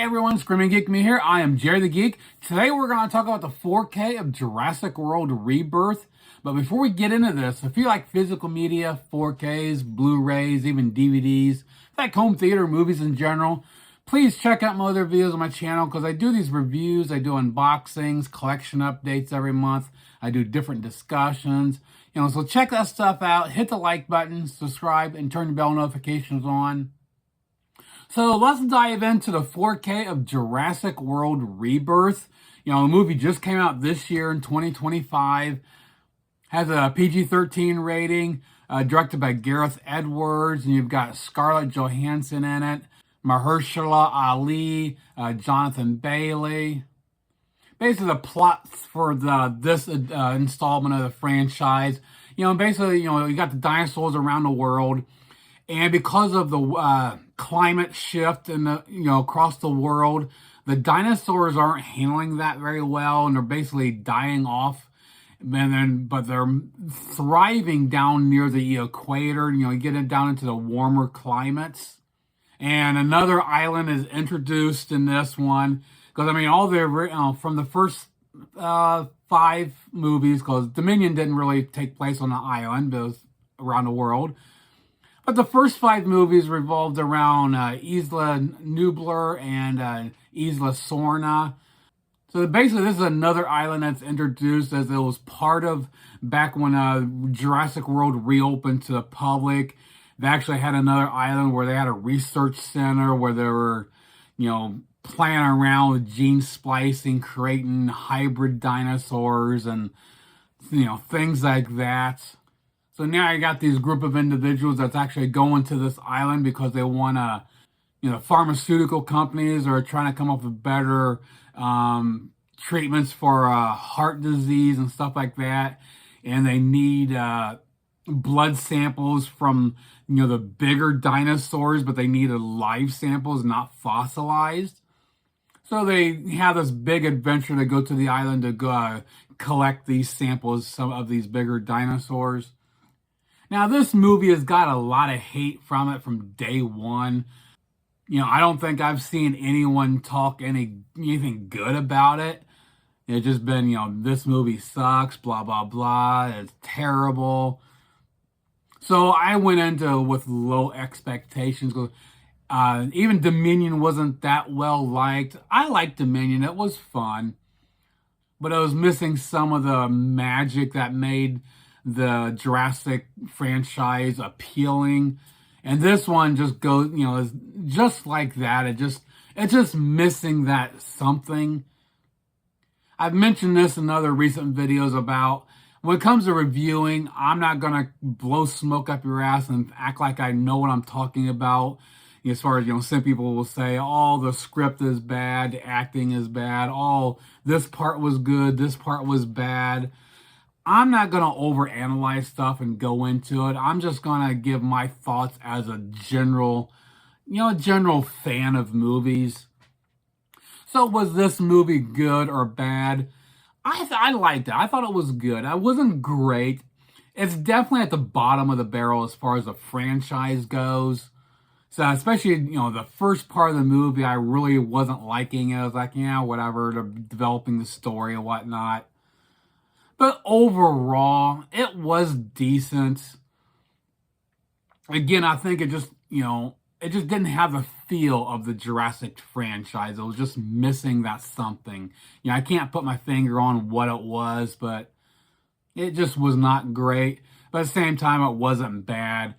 everyone, Screaming Geek Me here. I am Jerry the Geek. Today we're going to talk about the 4K of Jurassic World Rebirth. But before we get into this, if you like physical media, 4Ks, Blu-rays, even DVDs, like home theater movies in general, please check out my other videos on my channel because I do these reviews, I do unboxings, collection updates every month. I do different discussions. So check that stuff out. Hit the like button, subscribe, and turn the bell notifications on. So let's dive into the 4K of Jurassic World Rebirth. The movie just came out this year in 2025. Has a PG-13 rating, directed by Gareth Edwards, and you've got Scarlett Johansson in it, Mahershala Ali, Jonathan Bailey. Basically, the plot for this installment of the franchise, basically, you got the dinosaurs around the world, and because of the climate shift and across the world, the dinosaurs aren't handling that very well, and they're basically dying off. But they're thriving down near the equator. Getting down into the warmer climates. And another island is introduced in this one because all the from the first 5 movies, because Dominion didn't really take place on the island, but it was around the world. But the first 5 movies revolved around Isla Nublar and Isla Sorna. So basically, this is another island that's introduced as it was part of back when Jurassic World reopened to the public. They actually had another island where they had a research center where they were, playing around with gene splicing, creating hybrid dinosaurs and, things like that. So now you got these group of individuals that's actually going to this island because they want to, pharmaceutical companies are trying to come up with better treatments for heart disease and stuff like that. And they need blood samples from, the bigger dinosaurs, but they needed live samples, not fossilized. So they have this big adventure to go to the island to go collect these samples, some of these bigger dinosaurs. Now, this movie has got a lot of hate from it from day one. I don't think I've seen anyone talk anything good about it. It's just been, this movie sucks, blah, blah, blah. It's terrible. So I went into with low expectations. Even Dominion wasn't that well liked. I liked Dominion. It was fun. But I was missing some of the magic that made the Jurassic franchise appealing. And this one just goes, is just like that. It's just missing that something. I've mentioned this in other recent videos about when it comes to reviewing, I'm not going to blow smoke up your ass and act like I know what I'm talking about. As far as, some people will say, oh, the script is bad, the acting is bad, oh, this part was good, this part was bad. I'm not going to overanalyze stuff and go into it. I'm just going to give my thoughts as a general fan of movies. So was this movie good or bad? I liked it. I thought it was good. It wasn't great. It's definitely at the bottom of the barrel as far as the franchise goes. So especially, the first part of the movie, I really wasn't liking it. I was like, yeah, whatever. They're developing the story and whatnot. But overall, it was decent. Again, I think it just, it just didn't have the feel of the Jurassic franchise. It was just missing that something. I can't put my finger on what it was, but it just was not great. But at the same time, it wasn't bad.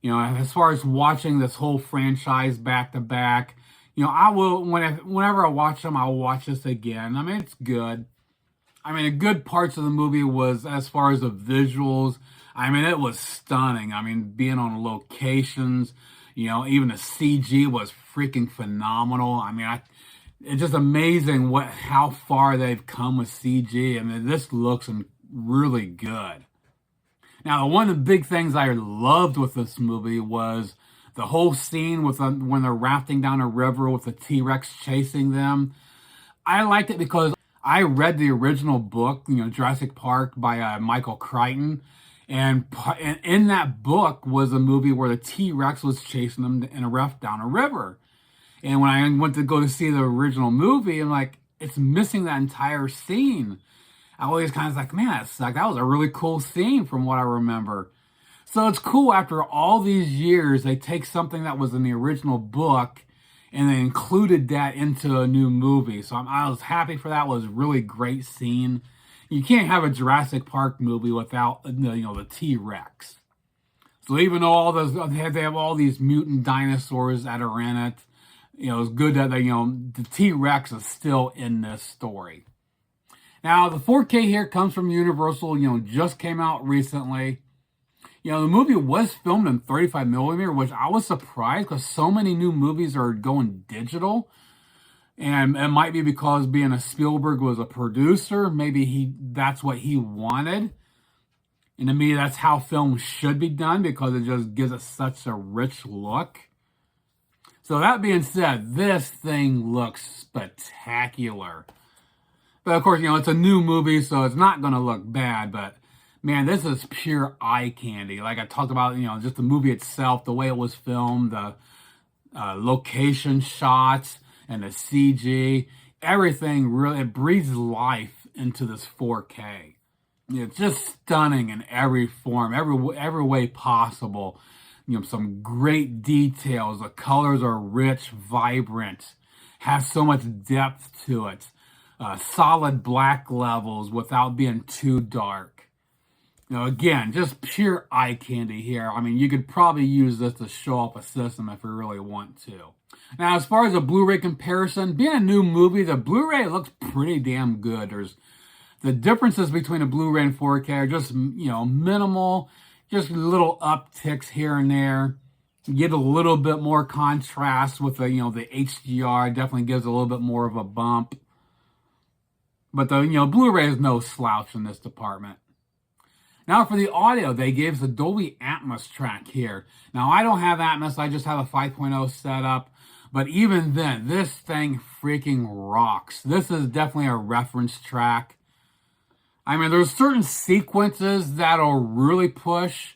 As far as watching this whole franchise back to back, I will, whenever I watch them, I'll watch this again. It's good. The good parts of the movie was as far as the visuals. It was stunning. Being on locations, even the CG was freaking phenomenal. It's just amazing how far they've come with CG. This looks really good. Now, one of the big things I loved with this movie was the whole scene with when they're rafting down a river with the T-Rex chasing them. I liked it because I read the original book, Jurassic Park by Michael Crichton. And in that book was a movie where the T-Rex was chasing them in a raft down a river. And when I went to go to see the original movie, I'm like, it's missing that entire scene. I always kind of like, man, that sucked. That was a really cool scene from what I remember. So it's cool after all these years, they take something that was in the original book and they included that into a new movie. So I was happy for that. It was a really great scene. You can't have a Jurassic Park movie without the T-Rex. So even though all those they have all these mutant dinosaurs that are in it, it's good that the T-Rex is still in this story. Now the 4K here comes from Universal. Just came out recently. The movie was filmed in 35 millimeter, which I was surprised because so many new movies are going digital. And it might be because being a Spielberg was a producer, maybe that's what he wanted. And to me, that's how film should be done because it just gives it such a rich look. So that being said, this thing looks spectacular. But of course, it's a new movie, so it's not going to look bad, but man, this is pure eye candy. Like I talked about, just the movie itself, the way it was filmed, the location shots and the CG, everything really, it breathes life into this 4K. It's just stunning in every form, every way possible. Some great details. The colors are rich, vibrant, have so much depth to it. Solid black levels without being too dark. Again, just pure eye candy here. I mean, you could probably use this to show off a system if you really want to. Now, as far as a Blu-ray comparison, being a new movie, the Blu-ray looks pretty damn good. The differences between a Blu-ray and 4K are just, minimal, just little upticks here and there. You get a little bit more contrast with the HDR, definitely gives a little bit more of a bump. But the, Blu-ray is no slouch in this department. Now for the audio, they gave us a Dolby Atmos track here. Now I don't have Atmos, I just have a 5.0 setup. But even then, this thing freaking rocks. This is definitely a reference track. I mean, there's certain sequences that'll really push.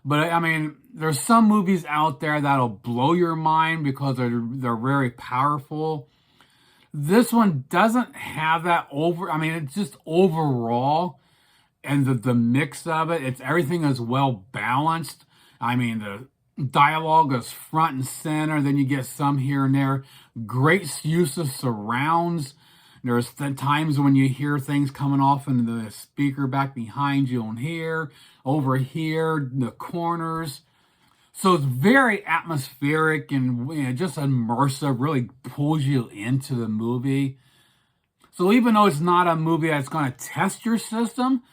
But I mean, there's some movies out there that'll blow your mind because they're very powerful. This one doesn't have that it's just overall. And the mix of it, everything is well balanced. I mean, the dialogue is front and center. Then you get some here and there. Great use of surrounds. There's times when you hear things coming off into the speaker back behind you on here, over here, the corners. So it's very atmospheric and just immersive, really pulls you into the movie. So even though it's not a movie that's going to test your system,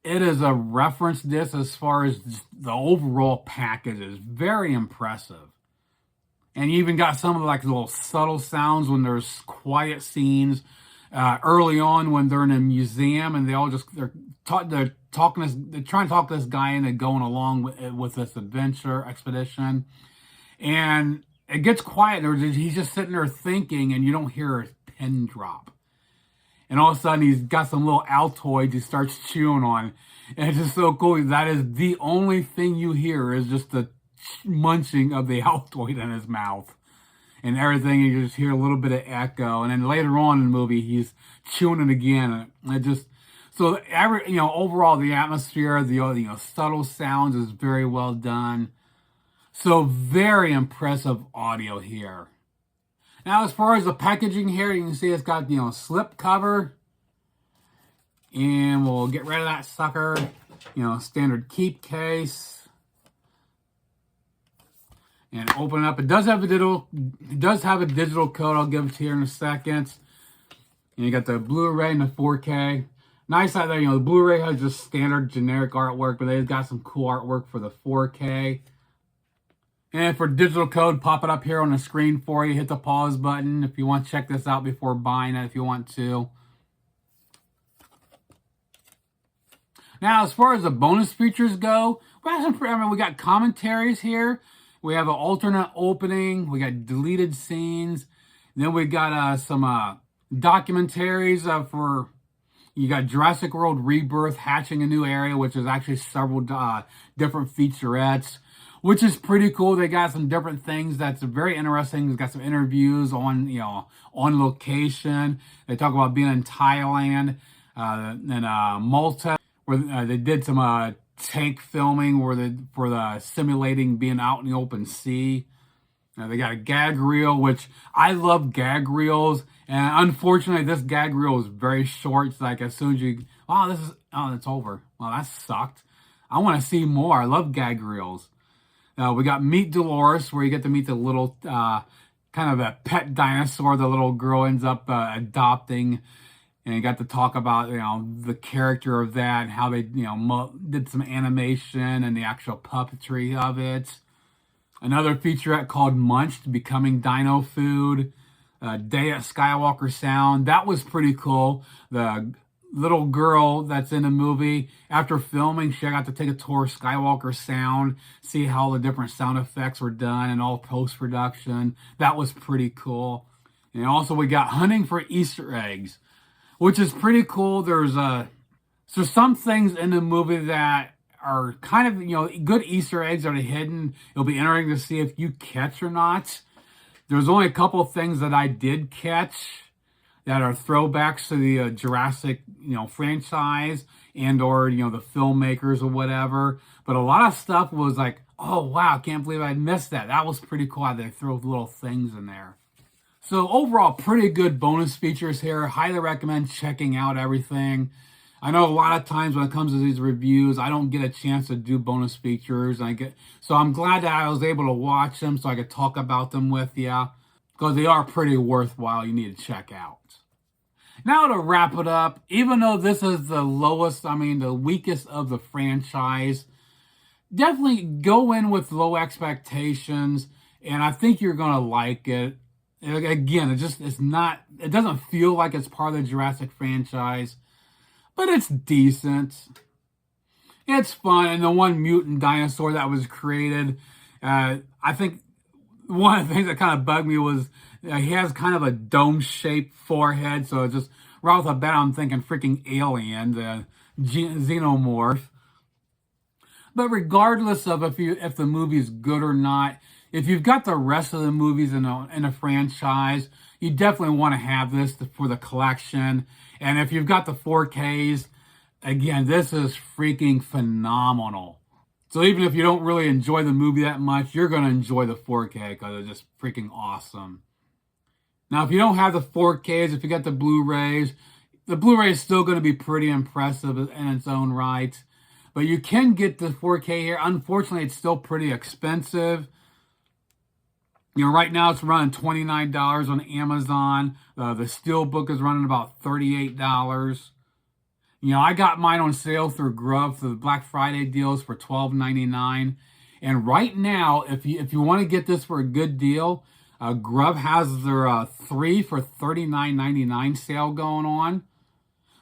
it is a reference disc as far as the overall package is very impressive. And you even got some of the little subtle sounds when there's quiet scenes early on when they're in a museum and they're trying to talk this guy into going along with this expedition. And it gets quiet. He's just sitting there thinking and you don't hear a pin drop. And all of a sudden, he's got some little Altoids he starts chewing on. And it's just so cool. That is the only thing you hear is just the munching of the Altoid in his mouth. And everything, you just hear a little bit of echo. And then later on in the movie, he's chewing it again. So overall, the atmosphere, the subtle sounds is very well done. So very impressive audio here. Now, as far as the packaging here, you can see it's got, slip cover. And we'll get rid of that sucker. Standard keep case. And open it up. It does have a digital code. I'll give it to you in a second. And you got the Blu-ray and the 4K. Nice out there, the Blu-ray has just standard generic artwork, but they've got some cool artwork for the 4K. And for digital code, pop it up here on the screen for you. Hit the pause button if you want to check this out before buying it, if you want to. Now, as far as the bonus features go, we got commentaries here. We have an alternate opening. We got deleted scenes. Then we got some documentaries for... You got Jurassic World Rebirth, Hatching a New Area, which is actually several different featurettes. which is pretty cool. They got some different things that's very interesting. They've got some interviews on, on location. They talk about being in Thailand and Malta, where they did some tank filming for the simulating being out in the open sea. They got a gag reel, which I love gag reels. And unfortunately, this gag reel is very short. It's like as soon as you, it's over. Well, that sucked. I want to see more. I love gag reels. We got Meet Dolores, where you get to meet the little, kind of a pet dinosaur the little girl ends up adopting. And you got to talk about, the character of that and how they, did some animation and the actual puppetry of it. Another featurette called Munched, Becoming Dino Food. Day at Skywalker Sound. That was pretty cool. The little girl that's in the movie, after filming, she got to take a tour of Skywalker Sound, see how the different sound effects were done and all post-production. That was pretty cool. And also we got Hunting for Easter Eggs, which is pretty cool. There's some things in the movie that are kind of, good Easter eggs that are hidden. It'll be interesting to see if you catch or not. There's only a couple of things that I did catch that are throwbacks to the Jurassic, franchise and or, the filmmakers or whatever. But a lot of stuff was like, oh, wow, I can't believe I missed that. That was pretty cool how they throw little things in there. So overall, pretty good bonus features here. Highly recommend checking out everything. I know a lot of times when it comes to these reviews, I don't get a chance to do bonus features. So I'm glad that I was able to watch them so I could talk about them with you, because they are pretty worthwhile. You need to check out. Now to wrap it up, even though this is the the weakest of the franchise, definitely go in with low expectations, and I think you're going to like it. Again, it doesn't feel like it's part of the Jurassic franchise, but it's decent. It's fun. And the one mutant dinosaur that was created, I think one of the things that kind of bugged me was he has kind of a dome-shaped forehead. So just right off the bat, I'm thinking freaking Alien, the xenomorph. But regardless of if the movie's good or not, if you've got the rest of the movies in a franchise, you definitely want to have this for the collection. And if you've got the 4Ks, again, this is freaking phenomenal. So even if you don't really enjoy the movie that much, you're going to enjoy the 4K because it's just freaking awesome. Now, if you don't have the 4Ks, if you got the Blu-rays is still going to be pretty impressive in its own right. But you can get the 4K here. Unfortunately, it's still pretty expensive. Right now it's running $29 on Amazon. The Steelbook is running about $38. I got mine on sale through Grub for the Black Friday deals for $12.99. And right now, if you want to get this for a good deal, Grub has their 3 for $39.99 sale going on.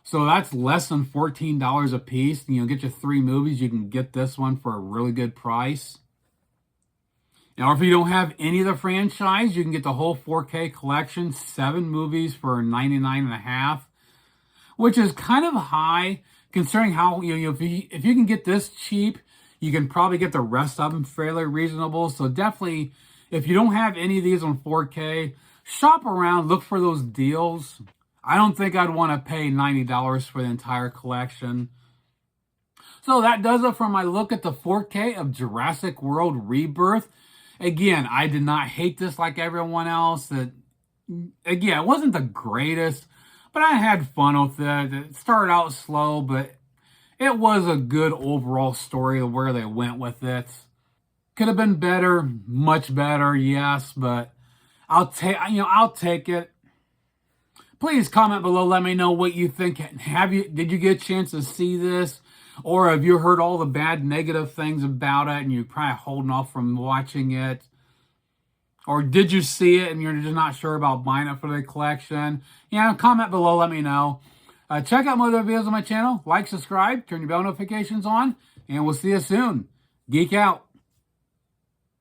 So that's less than $14 a piece. Get your 3 movies. You can get this one for a really good price. Now, if you don't have any of the franchise, you can get the whole 4K collection, 7 movies for $99.50, which is kind of high considering how, if you can get this cheap, you can probably get the rest of them fairly reasonable. So definitely, if you don't have any of these on 4K, shop around, look for those deals. I don't think I'd want to pay $90 for the entire collection. So that does it for my look at the 4K of Jurassic World Rebirth. Again, I did not hate this like everyone else. Again, it wasn't the greatest, but I had fun with it. It started out slow, but it was a good overall story of where they went with it. Could have been better, much better, yes, but I'll take it. Please comment below, let me know what you think. Did you get a chance to see this? Or have you heard all the bad negative things about it and you're probably holding off from watching it? Or did you see it and you're just not sure about buying it for the collection? Comment below, let me know. Check out my other videos on my channel. Like, subscribe, turn your bell notifications on, and we'll see you soon. Geek out.